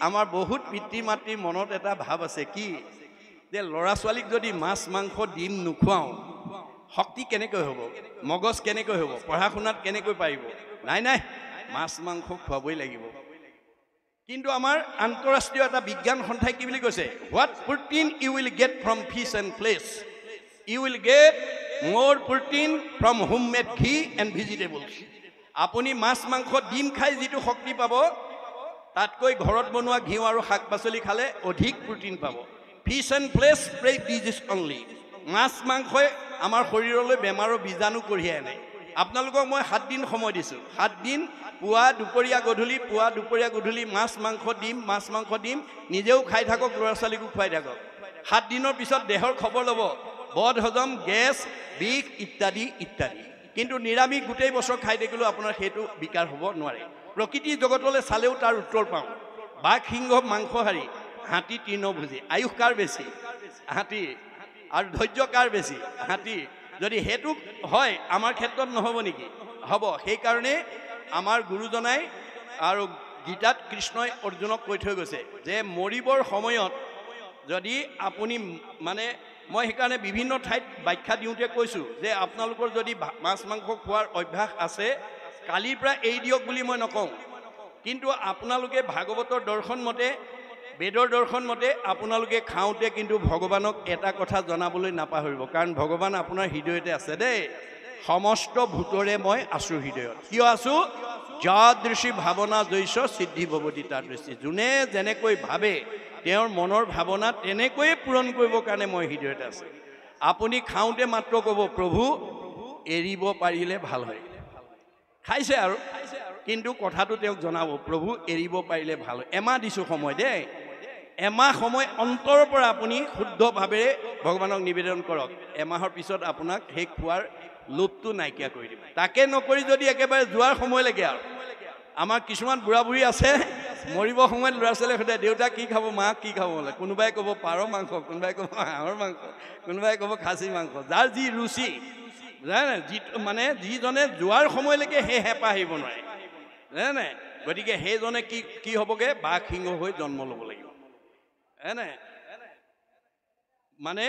আমাৰ বহুত পিতৃ মাতৃৰ মনত এটা ভাৱ আছে কি যে ল'ৰা ছোৱালীক যদি মাছ মাংস ডিম নোখোৱাওঁ শক্তি কেনেকৈ হ'ব, মগজ কেনেকৈ হ'ব, পঢ়া শুনাত কেনেকৈ পাৰিব? নাই নাই, মাছ মাংস খুৱাবই লাগিব। কিন্তু আমাৰ আন্তঃৰাষ্ট্ৰীয় এটা বিজ্ঞান সন্থাই কি বুলি কৈছে? What protein you will get from fish and flesh, you will get more protein from home made ghee and vegetables. আপুনি মাছ মাংস ডিম খাই যিটো শক্তি পাব তাতকৈ ঘৰত বনোৱা ঘিউ আৰু শাক পাচলি খালে অধিক প্ৰটিন পাব। Fish and flesh spread disease only. মাছ মাংসই আমাৰ শৰীৰলৈ বেমাৰৰ বীজাণু কঢ়িয়াই আনে। আপোনালোকক মই 7 দিন সময় দিছোঁ। 7 দিন পুৱা দুপৰীয়া গধূলি, পুৱা দুপৰীয়া গধূলি মাছ মাংস ডিম নিজেও খাই থাকক, ল'ৰা ছোৱালীকো খুৱাই থাকক। 7 দিনৰ পিছত দেহৰ খবৰ ল'ব, বদ হজম, গেছ, বিষ ইত্যাদি ইত্যাদি। কিন্তু নিৰামিষ গোটেই বছৰ খাই থাকিলেও আপোনাৰ সেইটো বিকাৰ হ'ব নোৱাৰে। প্ৰকৃতি জগতলৈ চালেও তাৰ উত্তৰ পাওঁ। বাঘ সিংহ মাংসহাৰী, হাতী তৃণভোজী। আয়ুস কাৰ বেছি? হাতী। আৰু ধৈৰ্য কাৰ বেছি? হাতী। যদি সেইটো হয় আমাৰ ক্ষেত্ৰত নহ'ব নেকি? হ'ব। সেইকাৰণে আমাৰ গুৰুজনাই আৰু গীতাত কৃষ্ণই অৰ্জুনক কৈ থৈ গৈছে যে মৰিবৰ সময়ত যদি আপুনি মানে, মই সেইকাৰণে বিভিন্ন ঠাইত ব্যাখ্যা দিওঁতে কৈছোঁ যে আপোনালোকৰ যদি মাছ মাংস খোৱাৰ অভ্যাস আছে কালিৰ পৰা এৰি দিয়ক বুলি মই নকওঁ। কিন্তু আপোনালোকে ভাগৱতৰ দৰ্শন মতে, বেদৰ দৰ্শন মতে আপোনালোকে খাওঁতে কিন্তু ভগৱানক এটা কথা জনাবলৈ নাপাহৰিব, কাৰণ ভগৱান আপোনাৰ হৃদয়তে আছে দেই। সমস্ত ভূতৰে মই আছোঁ হৃদয়ত। কিয় আছোঁ? যাদৃশী ভাৱনা জৈছ সিদ্ধি ভৱতি তাদৃশী। যোনে যেনেকৈ ভাবে তেওঁৰ মনৰ ভাৱনা তেনেকৈয়ে পূৰণ কৰিবৰ কাৰণে মই হৃদয়তে আছে। আপুনি খাওঁতে মাত্ৰ ক'ব প্ৰভু এৰিব পাৰিলে ভাল হয়। খাইছে আৰু, কিন্তু কথাটো তেওঁক জনাব প্ৰভু এৰিব পাৰিলে ভাল হয়। এমাহ দিছোঁ সময় দেই। এমাহ সময় অন্তৰৰ পৰা আপুনি শুদ্ধভাৱে ভগৱানক নিবেদন কৰক। এমাহৰ পিছত আপোনাক সেই খোৱাৰ লোভটো নাইকিয়া কৰি দিব। তাকে নকৰি যদি একেবাৰে যোৱাৰ সময় লাগে আৰু, আমাৰ কিছুমান বুঢ়া বুঢ়ী আছে মৰিব সময়ত ল'ৰা ছোৱালীয়ে সোধে দেউতা কি খাব, মা কি খাব বোলে। কোনোবাই ক'ব পাৰ মাংস, কোনোবাই ক'ব হাঁহৰ মাংস, কোনোবাই ক'ব খাচী মাংস, যাৰ যি ৰুচি। জানে যি মানে যিজনে যোৱাৰ সময়লৈকে সেই হেঁপাহ আহিব নোৱাৰে, জানে। গতিকে সেইজনে কি হ'বগৈ? বাঘ সিংহ হৈ জন্ম ল'ব লাগিব, জানে। মানে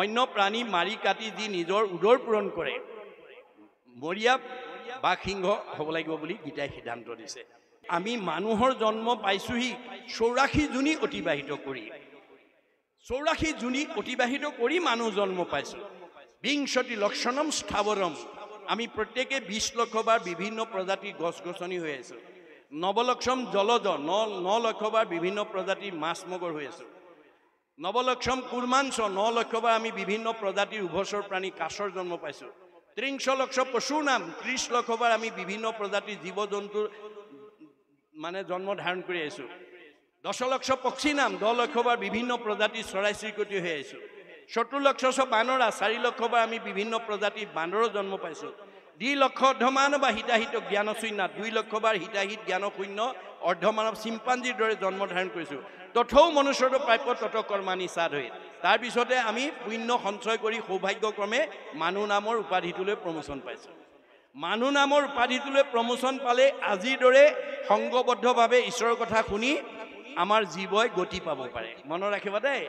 অন্য প্ৰাণী মাৰি কাটি যি নিজৰ উদৰ পূৰণ কৰে, মৰিয়া বাঘ সিংহ হ'ব লাগিব বুলি গীতাই সিদ্ধান্ত দিছে। আমি মানুহৰ জন্ম পাইছোহি 84 জুনি অতিবাহিত কৰি, 84 জুনি অতিবাহিত কৰি মানুহ জন্ম পাইছোঁ। বিংশতি লক্ষণম স্থাৱৰম। আমি প্ৰত্যেকে 20 লক্ষবাৰ বিভিন্ন প্ৰজাতিৰ গছ গছনি হৈ আছোঁ। নৱলক্ষম জলজ, 9 লক্ষবাৰ বিভিন্ন প্ৰজাতিৰ মাছ মগৰ হৈ আছোঁ। নৱলক্ষম কুৰ্মাঞ্চ, 9 লক্ষবাৰ আমি বিভিন্ন প্ৰজাতিৰ উভচৰ প্ৰাণী কাছৰ জন্ম পাইছোঁ। 30 লক্ষ পশুৰ নাম, 30 লক্ষবাৰ আমি বিভিন্ন প্ৰজাতিৰ জীৱ জন্তুৰ মানে জন্ম ধাৰণ কৰি আহিছোঁ। 10 লক্ষ পক্ষী নাম, 10 লক্ষবাৰ বিভিন্ন প্ৰজাতিৰ চৰাই চিৰিকটি হৈ আহিছোঁ। 70 লক্ষ বানৰা, 4 লক্ষবাৰ আমি বিভিন্ন প্ৰজাতিৰ বান্দৰৰ জন্ম পাইছোঁ। 2 লক্ষ অৰ্ধমানৱ হিতাহিত জ্ঞানশূন্য, 2 লক্ষবাৰ হিতাহিত জ্ঞানশূন্য অৰ্ধমানৱ চিম্পাঞ্জীৰ দৰে জন্ম ধাৰণ কৰিছোঁ। তথৌ মনুষ্যৰ প্ৰাপ্য তত কৰ্মাণি সাধয়ে। তাৰপিছতে আমি পুণ্য সঞ্চয় কৰি সৌভাগ্যক্ৰমে মানুহ নামৰ উপাধিটোলৈ প্ৰমোচন পাইছোঁ। মানুহ নামৰ উপাধিটোলৈ প্ৰমোচন পালে আজিৰ দৰে সংঘবদ্ধভাৱে ঈশ্বৰৰ কথা শুনি আমাৰ জীৱই গতি পাব পাৰে। মনত ৰাখিবা দেই,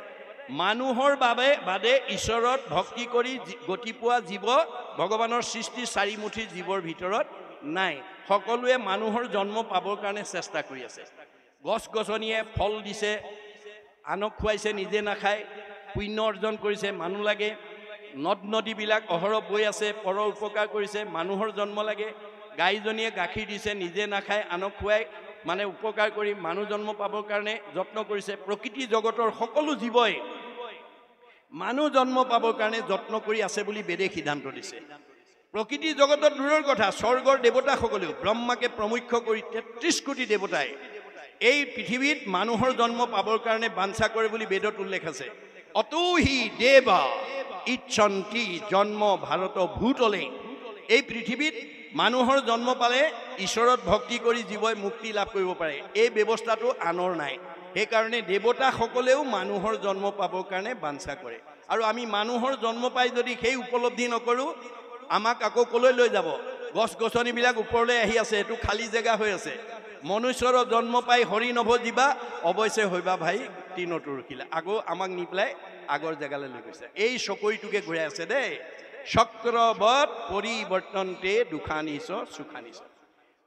মানুহৰ বাদে ঈশ্বৰত ভক্তি কৰি গতি পোৱা জীৱ ভগৱানৰ সৃষ্টি 4 মুঠি জীৱৰ ভিতৰত নাই। সকলোৱে মানুহৰ জন্ম পাবৰ কাৰণে চেষ্টা কৰি আছে। গছ গছনিয়ে ফল দিছে, আনক খুৱাইছে, নিজে নাখায়, পুণ্য অৰ্জন কৰিছে, মানুহ লাগে। নদ নদীবিলাক অহৰহ বৈ আছে, পৰৰ উপকাৰ কৰিছে, মানুহৰ জন্ম লাগে। গাইজনীয়ে গাখীৰ দিছে, নিজে নাখায়, আনক খুৱাই মানে উপকাৰ কৰি মানুহ জন্ম পাবৰ কাৰণে যত্ন কৰিছে। প্ৰকৃতি জগতৰ সকলো জীৱই মানুহ জন্ম পাবৰ কাৰণে যত্ন কৰি আছে বুলি বেদে সিদ্ধান্ত দিছে। প্ৰকৃতি জগতৰ দূৰৰ কথা, স্বৰ্গৰ দেৱতাসকলেও ব্ৰহ্মাকে প্ৰমুখ্য কৰি 33 কোটি দেৱতাই এই পৃথিৱীত মানুহৰ জন্ম পাবৰ কাৰণে বাঞ্ছা কৰে বুলি বেদত উল্লেখ আছে। অতোহি দেৱা ইচ্ছন্তি জন্ম ভাৰত ভূতলে। এই পৃথিৱীত মানুহৰ জন্ম পালে ঈশ্বৰত ভক্তি কৰি জীৱই মুক্তি লাভ কৰিব পাৰে। এই ব্যৱস্থাটো আনৰ নাই। সেইকাৰণে দেৱতাসকলেও মানুহৰ জন্ম পাবৰ কাৰণে বাঞ্ছা কৰে। আৰু আমি মানুহৰ জন্ম পাই যদি সেই উপলব্ধি নকৰোঁ, আমাক আকৌ কলৈ লৈ যাব? গছ গছনিবিলাক ওপৰলৈ আহি আছে, এইটো খালী জেগা হৈ আছে। মনুষ্যৰ জন্ম পাই হৰি নভজিবা অৱশ্যে হইবা ভাই তিনতো ৰখিলা আগো আমাক নি পেলাই আগৰ জেগালৈ লৈ গৈছে এই চকৰিটোকে ঘূৰাই আছে দেই চক্ৰবত পৰিৱৰ্তনতে দুখানিছ সুখানিছ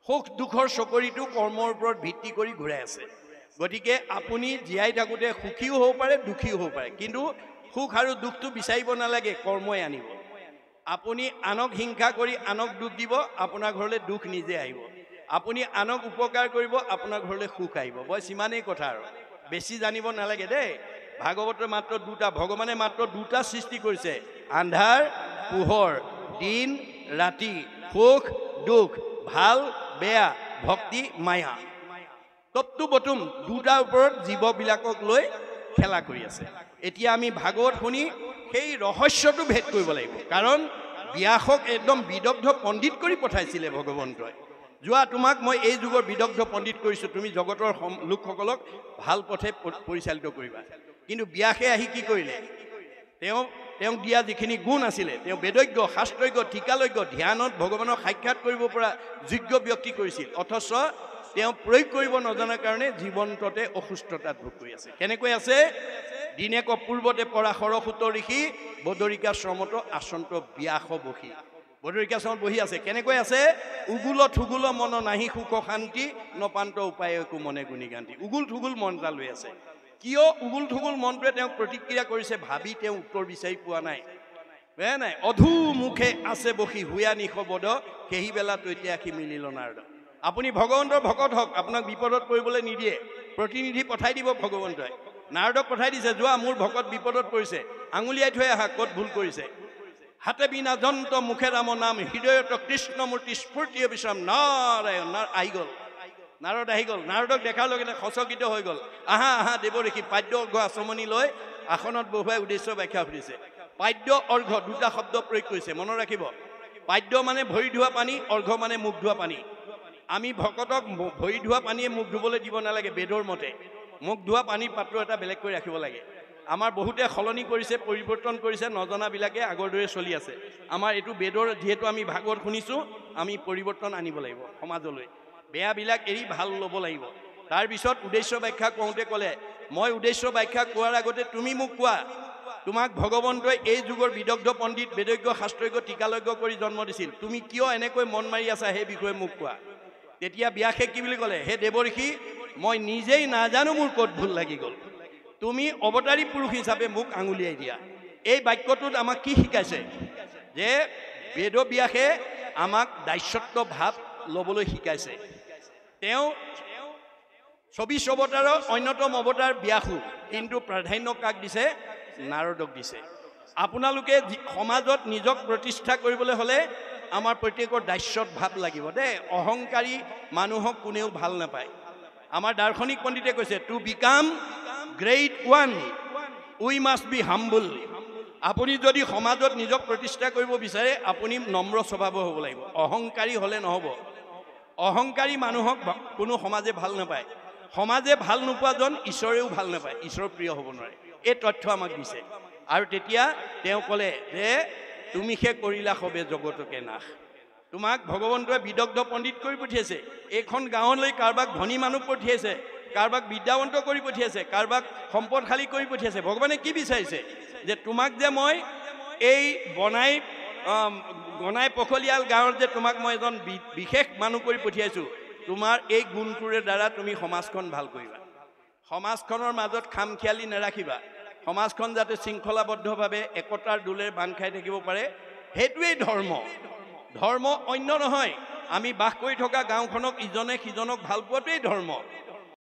সুখ দুখৰ চকৰিটো কৰ্মৰ ওপৰত ভিত্তি কৰি ঘূৰাই আছে গতিকে আপুনি জীয়াই থাকোঁতে সুখীও হ'ব পাৰে দুখীও হ'ব পাৰে কিন্তু সুখ আৰু দুখটো বিচাৰিব নালাগে কৰ্মই আনিব আপুনি আনক হিংসা কৰি আনক দুখ দিব আপোনাৰ ঘৰলৈ দুখ নিজে আহিব আপুনি আনক উপকাৰ কৰিব আপোনাৰ ঘৰলৈ সুখ আহিব বছ ইমানেই কথা আৰু বেছি জানিব নালাগে দেই ভাগৱতৰ মাত্ৰ দুটা ভগৱানে মাত্ৰ দুটা সৃষ্টি কৰিছে আন্ধাৰ পোহৰ দিন ৰাতি সুখ দুখ ভাল বেয়া ভক্তি মায়া তত্ত্ব বতুম দুটাৰ ওপৰত জীৱবিলাকক লৈ খেলা কৰি আছে এতিয়া আমি ভাগৱত শুনি সেই ৰহস্যটো ভেদ কৰিব লাগিব কাৰণ ব্যাসক একদম বিদগ্ধ পণ্ডিত কৰি পঠাইছিলে ভগৱন্তই যোৱা তোমাক মই এই যুগৰ বিদগ্ধ পণ্ডিত কৰিছোঁ তুমি জগতৰ লোকসকলক ভাল পথে পৰিচালিত কৰিবা কিন্তু ব্যাসে আহি কি কৰিলে তেওঁক দিয়া যিখিনি গুণ আছিলে তেওঁ বেদজ্ঞ শাস্ত্ৰজ্ঞ টিকালজ্ঞ ধ্যানত ভগৱানক সাক্ষাৎ কৰিব পৰা যোগ্য ব্যক্তি কৰিছিল অথচ তেওঁ প্ৰয়োগ কৰিব নজনাৰ কাৰণে জীৱন্ততে অসুস্থতাত ভোগ কৰি আছে কেনেকৈ আছে দিনেক পূৰ্বতে পৰা সৰসূত ঋষি বদৰিকাশ্ৰমত আচন্ত ব্যাস বহি বদৰিকাশ্ৰমত বহি আছে কেনেকৈ আছে উগুল থুগুল মন নাহি সুখ শান্তি নপান্ত উপায় একো মনে গুণী গান্তি উগুল থুগুল মন এটা লৈ আছে কিয় উগুল থুগুল মনটোৱে তেওঁক প্ৰতিক্ৰিয়া কৰিছে ভাবি তেওঁ উত্তৰ বিচাৰি পোৱা নাই বেয়া নাই অধু মুখে আছে বহি হুয়া নিশ বদ সেই বেলা তৈতিয়া সি মিলিল নাৰদ আপুনি ভগৱন্তৰ ভকত হওক আপোনাক বিপদত পৰিবলৈ নিদিয়ে প্ৰতিনিধি পঠাই দিব ভগৱন্তই নাৰদক পঠাই দিছে যোৱা মোৰ ভকত বিপদত পৰিছে আঙুলিয়াই থৈ আহা ক'ত ভুল কৰিছে হাতে বিনা যন্ত মুখে ৰাম নাম হৃদয়ত কৃষ্ণমূৰ্তি স্ফূৰ্তিয়ে বিশ্ৰাম নাৰায়ণ আহি গ'ল নাৰদ আহি গ'ল নাৰদক দেখাৰ লগে লগে সচকিত হৈ গ'ল আহা আহা দেৱঋষি পাদ্য অৰ্ঘ আচমনি লৈ আসনত বহুৱাই উদ্দেশ্য ব্যাখ্যা সুধিছে পাদ্য অৰ্ঘ দুটা শব্দ প্ৰয়োগ কৰিছে মনত ৰাখিব পাদ্য মানে ভৰি ধোৱা পানী অৰ্ঘ মানে মুখ ধোৱা পানী আমি ভকতক ভৰি ধোৱা পানীয়ে মুখ ধুবলৈ দিব নালাগে বেদৰ মতে মুখ ধোৱা পানীৰ পাত্ৰ এটা বেলেগ কৰি ৰাখিব লাগে আমাৰ বহুতে সলনি কৰিছে পৰিৱৰ্তন কৰিছে নজনাবিলাকে আগৰ দৰে চলি আছে আমাৰ এইটো বেদৰ যিহেতু আমি ভাগৱত শুনিছোঁ আমি পৰিৱৰ্তন আনিব লাগিব সমাজলৈ বেয়াবিলাক এৰি ভাল ল'ব লাগিব তাৰপিছত উদ্দেশ্য ব্যাখ্যা কওঁতে ক'লে মই উদ্দেশ্য ব্যাখ্যা কোৱাৰ আগতে তুমি মোক কোৱা তোমাক ভগৱন্তই এই যুগৰ বিদগ্ধ পণ্ডিত বেদজ্ঞ শাস্ত্ৰজ্ঞ টিকালজ্ঞ কৰি জন্ম দিছিল তুমি কিয় এনেকৈ মন মাৰি আছা সেই বিষয়ে মোক কোৱা তেতিয়া ব্যাসে কি বুলি ক'লে হে দেৱঋষি মই নিজেই নাজানো মোৰ ক'ত ভুল লাগি গ'ল তুমি অৱতাৰী পুৰুষ হিচাপে মোক আঙুলিয়াই দিয়া এই বাক্যটোত আমাক কি শিকাইছে যে বেদব্যাসে আমাক দাস্যত্ব ভাৱ ল'বলৈ শিকাইছে তেওঁ 24 অৱতাৰৰ অন্যতম অৱতাৰ ব্যাসু কিন্তু প্ৰাধান্য কাক দিছে নাৰদক দিছে আপোনালোকে সমাজত নিজক প্ৰতিষ্ঠা কৰিবলৈ হ'লে আমাৰ প্ৰত্যেকৰ দাস্যত ভাৱ লাগিব দেই অহংকাৰী মানুহক কোনেও ভাল নাপায় আমাৰ দাৰ্শনিক পণ্ডিতে কৈছে to become great one we must be humble আপুনি যদি সমাজত নিজক প্ৰতিষ্ঠা কৰিব বিচাৰে আপুনি নম্ৰ স্বভাৱৰ হ'ব লাগিব অহংকাৰী হ'লে নহ'ব অহংকাৰী মানুহক কোনো সমাজে ভাল নাপায় সমাজে ভাল নোপোৱাজন ঈশ্বৰেও ভাল নাপায় ঈশ্বৰ প্ৰিয় হ'ব নোৱাৰে এই তথ্য আমাক দিছে আৰু তেতিয়া তেওঁ ক'লে যে তুমি সে কৰিলা সবে জগতকে নাশ তোমাক ভগৱন্তই বিদগ্ধ পণ্ডিত কৰি পঠিয়াইছে এইখন গাঁৱলৈ কাৰোবাক ধনী মানুহ পঠিয়াইছে কাৰোবাক বিদ্যাৱন্ত কৰি পঠিয়াইছে কাৰোবাক সম্পদশালী কৰি পঠিয়াইছে ভগৱানে কি বিচাৰিছে যে তোমাক যে মই এই বনাই পখলিয়াল গাঁৱত যে তোমাক মই এজন বিশেষ মানুহ কৰি পঠিয়াইছোঁ তোমাৰ এই গুণটোৰে দ্বাৰা তুমি সমাজখন ভাল কৰিবা সমাজখনৰ মাজত খামখিয়ালি নাৰাখিবা সমাজখন যাতে শৃংখলাবদ্ধভাৱে একতাৰ দোলেৰে বান্ধ খাই থাকিব পাৰে সেইটোৱেই ধৰ্ম অন্য নহয় আমি বাস কৰি থকা গাঁওখনক ইজনে সিজনক ভাল পোৱাটোৱেই ধৰ্ম